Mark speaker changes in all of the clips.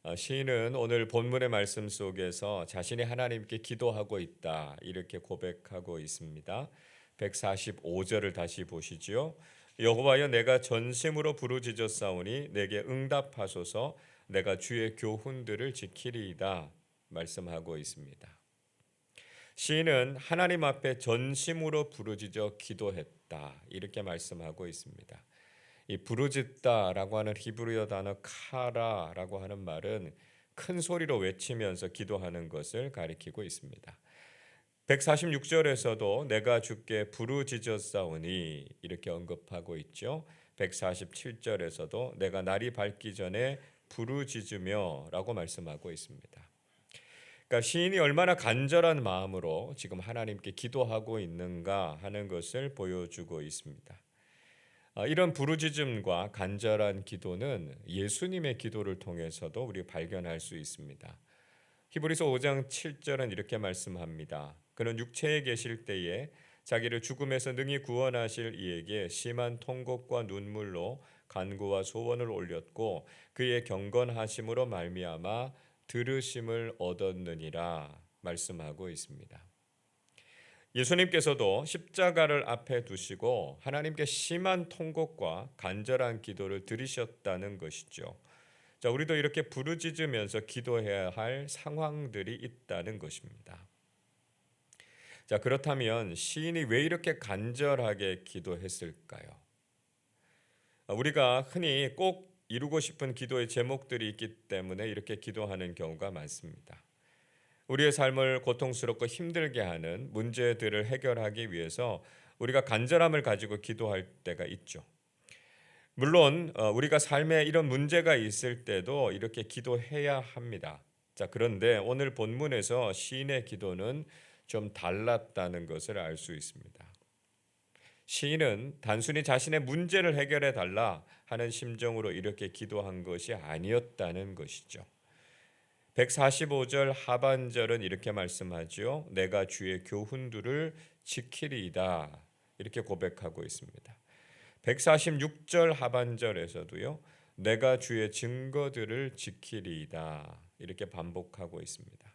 Speaker 1: 시인은 오늘 본문의 말씀 속에서 자신이 하나님께 기도하고 있다 이렇게 고백하고 있습니다. 145절을 다시 보시지요. 여호와여 내가 전심으로 부르짖었사오니 내게 응답하소서. 내가 주의 교훈들을 지키리이다 말씀하고 있습니다. 시인은 하나님 앞에 전심으로 부르짖어 기도했다 이렇게 말씀하고 있습니다. 이 부르짖다라고 하는 히브리어 단어 카라라고 하는 말은 큰 소리로 외치면서 기도하는 것을 가리키고 있습니다. 146절에서도 내가 주께 부르짖었사오니 이렇게 언급하고 있죠. 147절에서도 내가 날이 밝기 전에 부르짖으며라고 말씀하고 있습니다. 그러니까 시인이 얼마나 간절한 마음으로 지금 하나님께 기도하고 있는가 하는 것을 보여주고 있습니다. 이런 부르짖음과 간절한 기도는 예수님의 기도를 통해서도 우리 발견할 수 있습니다. 히브리서 5장 7절은 이렇게 말씀합니다. 그는 육체에 계실 때에 자기를 죽음에서 능히 구원하실 이에게 심한 통곡과 눈물로 간구와 소원을 올렸고 그의 경건하심으로 말미암아 들으심을 얻었느니라 말씀하고 있습니다. 예수님께서도 십자가를 앞에 두시고 하나님께 심한 통곡과 간절한 기도를 드리셨다는 것이죠. 자, 우리도 이렇게 부르짖으면서 기도해야 할 상황들이 있다는 것입니다. 자, 그렇다면 시인이 왜 이렇게 간절하게 기도했을까요? 우리가 흔히 꼭 이루고 싶은 기도의 제목들이 있기 때문에 이렇게 기도하는 경우가 많습니다. 우리의 삶을 고통스럽고 힘들게 하는 문제들을 해결하기 위해서 우리가 간절함을 가지고 기도할 때가 있죠. 물론 우리가 삶에 이런 문제가 있을 때도 이렇게 기도해야 합니다. 자, 그런데 오늘 본문에서 시인의 기도는 좀 달랐다는 것을 알 수 있습니다. 시인은 단순히 자신의 문제를 해결해 달라 하는 심정으로 이렇게 기도한 것이 아니었다는 것이죠. 145절 하반절은 이렇게 말씀하죠. 내가 주의 교훈들을 지키리이다. 이렇게 고백하고 있습니다. 146절 하반절에서도요. 내가 주의 증거들을 지키리이다. 이렇게 반복하고 있습니다.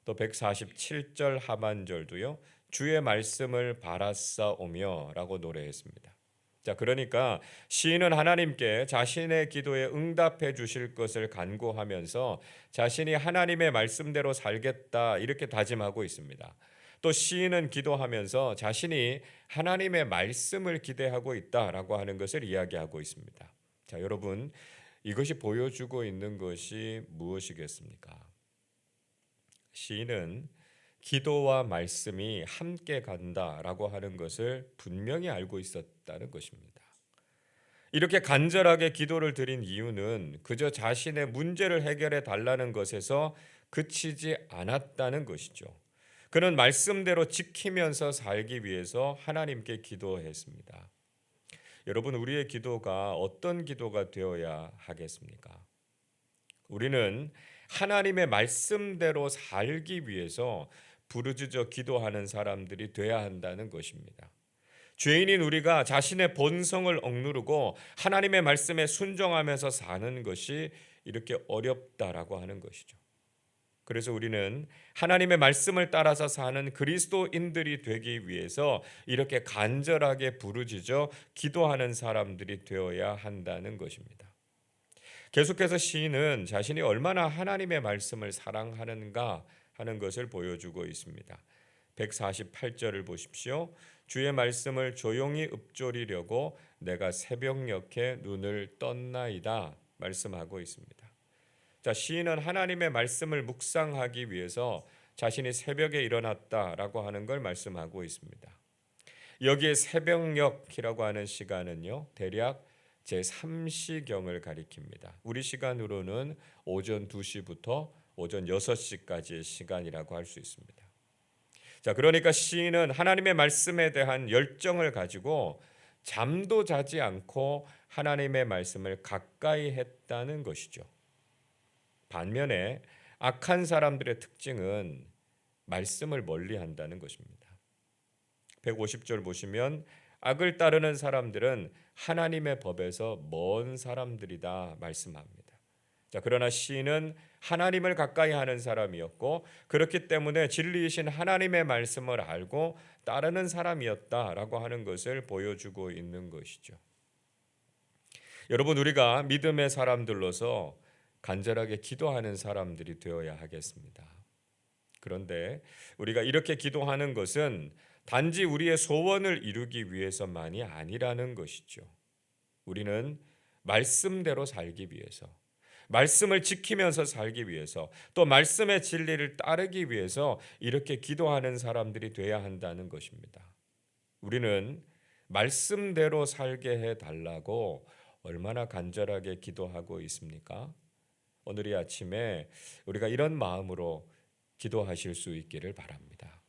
Speaker 1: 또 147절 하반절도요. 주의 말씀을 바라싸오며라고 노래했습니다. 자, 그러니까 시인은 하나님께 자신의 기도에 응답해 주실 것을 간구하면서 자신이 하나님의 말씀대로 살겠다 이렇게 다짐하고 있습니다. 또 시인은 기도하면서 자신이 하나님의 말씀을 기대하고 있다라고 하는 것을 이야기하고 있습니다. 자, 여러분, 이것이 보여주고 있는 것이 무엇이겠습니까? 시인은 기도와 말씀이 함께 간다라고 하는 것을 분명히 알고 있었다는 것입니다. 이렇게 간절하게 기도를 드린 이유는 그저 자신의 문제를 해결해 달라는 것에서 그치지 않았다는 것이죠. 그는 말씀대로 지키면서 살기 위해서 하나님께 기도했습니다. 여러분, 우리의 기도가 어떤 기도가 되어야 하겠습니까? 우리는 하나님의 말씀대로 살기 위해서 부르짖어 기도하는 사람들이 돼야 한다는 것입니다. 죄인인 우리가 자신의 본성을 억누르고 하나님의 말씀에 순종하면서 사는 것이 이렇게 어렵다라고 하는 것이죠. 그래서 우리는 하나님의 말씀을 따라서 사는 그리스도인들이 되기 위해서 이렇게 간절하게 부르짖어 기도하는 사람들이 되어야 한다는 것입니다. 계속해서 시인은 자신이 얼마나 하나님의 말씀을 사랑하는가 하는 것을 보여주고 있습니다. 148절을 보십시오. 주의 말씀을 조용히 읊조리려고 내가 새벽녘에 눈을 떴나이다 말씀하고 있습니다. 자, 시인은 하나님의 말씀을 묵상하기 위해서 자신이 새벽에 일어났다라고 하는 걸 말씀하고 있습니다. 여기에 새벽녘이라고 하는 시간은요, 대략 제3시경을 가리킵니다. 우리 시간으로는 오전 2시부터 오전 6시까지의 시간이라고 할 수 있습니다. 자, 그러니까 시인은 하나님의 말씀에 대한 열정을 가지고 잠도 자지 않고 하나님의 말씀을 가까이 했다는 것이죠. 반면에 악한 사람들의 특징은 말씀을 멀리 한다는 것입니다. 150절 보시면 악을 따르는 사람들은 하나님의 법에서 먼 사람들이다 말씀합니다. 자, 그러나 시인은 하나님을 가까이 하는 사람이었고 그렇기 때문에 진리이신 하나님의 말씀을 알고 따르는 사람이었다라고 하는 것을 보여주고 있는 것이죠. 여러분, 우리가 믿음의 사람들로서 간절하게 기도하는 사람들이 되어야 하겠습니다. 그런데 우리가 이렇게 기도하는 것은 단지 우리의 소원을 이루기 위해서만이 아니라는 것이죠. 우리는 말씀대로 살기 위해서, 말씀을 지키면서 살기 위해서, 또 말씀의 진리를 따르기 위해서 이렇게 기도하는 사람들이 돼야 한다는 것입니다. 우리는 말씀대로 살게 해달라고 얼마나 간절하게 기도하고 있습니까? 오늘 이 아침에 우리가 이런 마음으로 기도하실 수 있기를 바랍니다.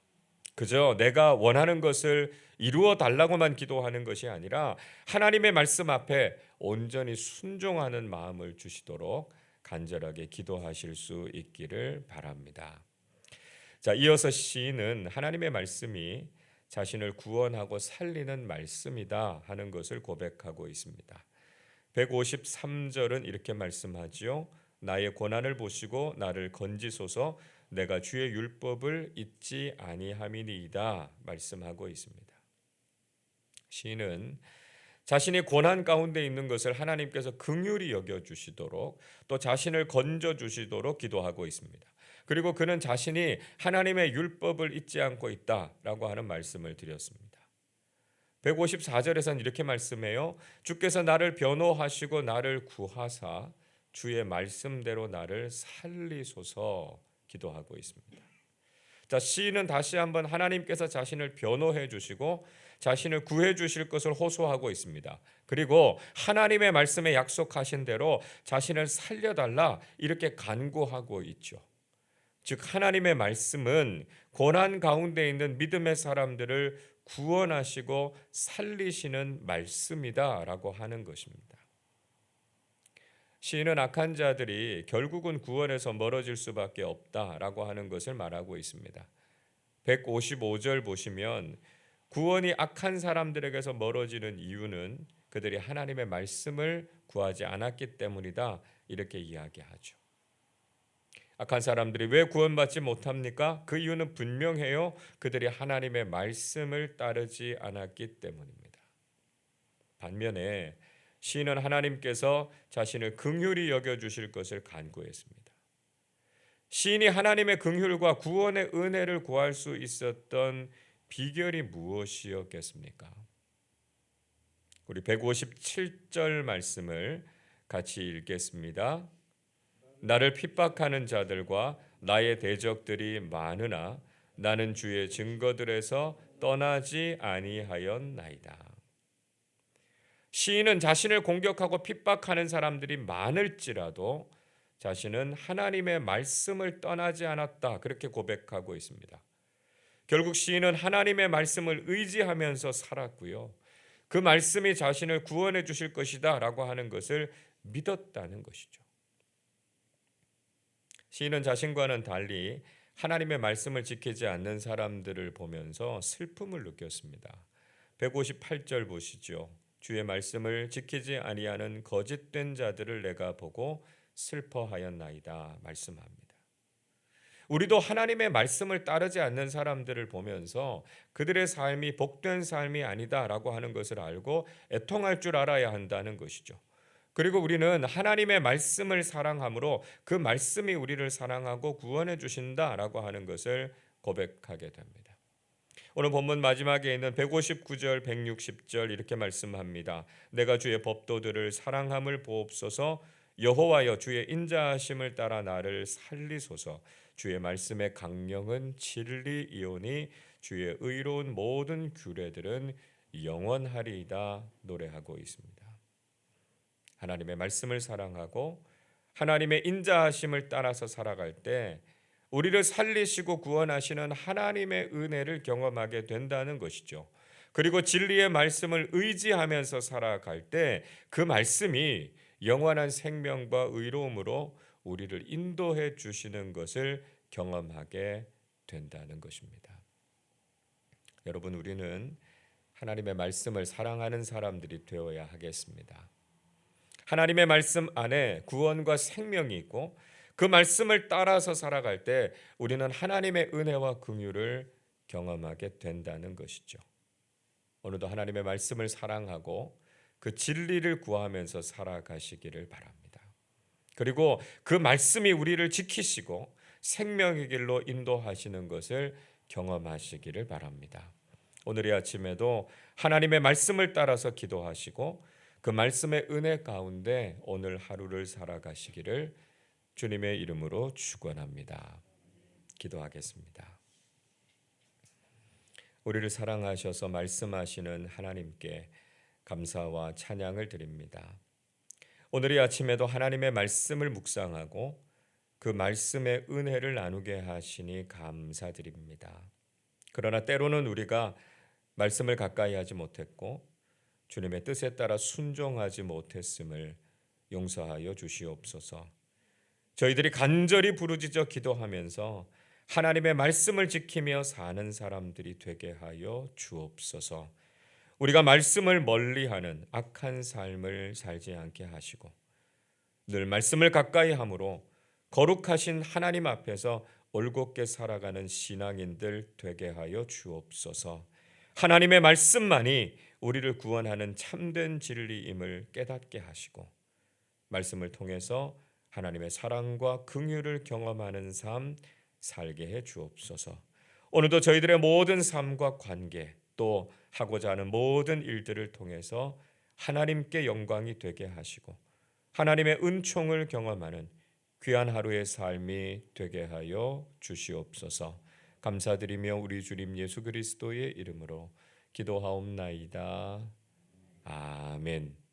Speaker 1: 그저 내가 원하는 것을 이루어 달라고만 기도하는 것이 아니라 하나님의 말씀 앞에 온전히 순종하는 마음을 주시도록 간절하게 기도하실 수 있기를 바랍니다. 자, 이어서 시인은 하나님의 말씀이 자신을 구원하고 살리는 말씀이다 하는 것을 고백하고 있습니다. 153절은 이렇게 말씀하지요. 나의 고난을 보시고 나를 건지소서, 내가 주의 율법을 잊지 아니함이니이다 말씀하고 있습니다. 시인은 자신이 고난 가운데 있는 것을 하나님께서 긍휼히 여겨 주시도록 또 자신을 건져 주시도록 기도하고 있습니다. 그리고 그는 자신이 하나님의 율법을 잊지 않고 있다라고 하는 말씀을 드렸습니다. 154절에서는 이렇게 말씀해요. 주께서 나를 변호하시고 나를 구하사 주의 말씀대로 나를 살리소서 기도하고 있습니다. 자, 시인은 다시 한번 하나님께서 자신을 변호해 주시고 자신을 구해 주실 것을 호소하고 있습니다. 그리고 하나님의 말씀에 약속하신 대로 자신을 살려달라 이렇게 간구하고 있죠. 즉 하나님의 말씀은 고난 가운데 있는 믿음의 사람들을 구원하시고 살리시는 말씀이다라고 하는 것입니다. 시인은 악한 자들이 결국은 구원에서 멀어질 수밖에 없다라고 하는 것을 말하고 있습니다. 155절 보시면 구원이 악한 사람들에게서 멀어지는 이유는 그들이 하나님의 말씀을 구하지 않았기 때문이다 이렇게 이야기하죠. 악한 사람들이 왜 구원받지 못합니까? 그 이유는 분명해요. 그들이 하나님의 말씀을 따르지 않았기 때문입니다. 반면에 시인은 하나님께서 자신을 긍휼히 여겨주실 것을 간구했습니다. 시인이 하나님의 긍휼과 구원의 은혜를 구할 수 있었던 비결이 무엇이었겠습니까? 우리 157절 말씀을 같이 읽겠습니다. 나를 핍박하는 자들과 나의 대적들이 많으나 나는 주의 증거들에서 떠나지 아니하였나이다. 시인은 자신을 공격하고 핍박하는 사람들이 많을지라도 자신은 하나님의 말씀을 떠나지 않았다 그렇게 고백하고 있습니다. 결국 시인은 하나님의 말씀을 의지하면서 살았고요. 그 말씀이 자신을 구원해 주실 것이다 라고 하는 것을 믿었다는 것이죠. 시인은 자신과는 달리 하나님의 말씀을 지키지 않는 사람들을 보면서 슬픔을 느꼈습니다. 158절 보시죠. 주의 말씀을 지키지 아니하는 거짓된 자들을 내가 보고 슬퍼하였나이다 말씀합니다. 우리도 하나님의 말씀을 따르지 않는 사람들을 보면서 그들의 삶이 복된 삶이 아니다라고 하는 것을 알고 애통할 줄 알아야 한다는 것이죠. 그리고 우리는 하나님의 말씀을 사랑함으로 그 말씀이 우리를 사랑하고 구원해 주신다라고 하는 것을 고백하게 됩니다. 오늘 본문 마지막에 있는 159절, 160절 이렇게 말씀합니다. 내가 주의 법도들을 사랑함을 보옵소서. 여호와여 주의 인자하심을 따라 나를 살리소서. 주의 말씀의 강령은 진리이오니 주의 의로운 모든 규례들은 영원하리이다 노래하고 있습니다. 하나님의 말씀을 사랑하고 하나님의 인자하심을 따라서 살아갈 때 우리를 살리시고 구원하시는 하나님의 은혜를 경험하게 된다는 것이죠. 그리고 진리의 말씀을 의지하면서 살아갈 때 그 말씀이 영원한 생명과 의로움으로 우리를 인도해 주시는 것을 경험하게 된다는 것입니다. 여러분, 우리는 하나님의 말씀을 사랑하는 사람들이 되어야 하겠습니다. 하나님의 말씀 안에 구원과 생명이 있고 그 말씀을 따라서 살아갈 때 우리는 하나님의 은혜와 긍휼을 경험하게 된다는 것이죠. 오늘도 하나님의 말씀을 사랑하고 그 진리를 구하면서 살아가시기를 바랍니다. 그리고 그 말씀이 우리를 지키시고 생명의 길로 인도하시는 것을 경험하시기를 바랍니다. 오늘 이 아침에도 하나님의 말씀을 따라서 기도하시고 그 말씀의 은혜 가운데 오늘 하루를 살아가시기를 주님의 이름으로 축원합니다. 기도하겠습니다. 우리를 사랑하셔서 말씀하시는 하나님께 감사와 찬양을 드립니다. 오늘 이 아침에도 하나님의 말씀을 묵상하고 그 말씀의 은혜를 나누게 하시니 감사드립니다. 그러나 때로는 우리가 말씀을 가까이 하지 못했고 주님의 뜻에 따라 순종하지 못했음을 용서하여 주시옵소서. 저희들이 간절히 부르짖어 기도하면서 하나님의 말씀을 지키며 사는 사람들이 되게 하여 주옵소서. 우리가 말씀을 멀리하는 악한 삶을 살지 않게 하시고 늘 말씀을 가까이 함으로 거룩하신 하나님 앞에서 올곧게 살아가는 신앙인들 되게 하여 주옵소서. 하나님의 말씀만이 우리를 구원하는 참된 진리임을 깨닫게 하시고 말씀을 통해서 하나님의 사랑과 긍휼을 경험하는 삶 살게 해 주옵소서. 오늘도 저희들의 모든 삶과 관계 또 하고자 하는 모든 일들을 통해서 하나님께 영광이 되게 하시고 하나님의 은총을 경험하는 귀한 하루의 삶이 되게 하여 주시옵소서. 감사드리며 우리 주님 예수 그리스도의 이름으로 기도하옵나이다. 아멘.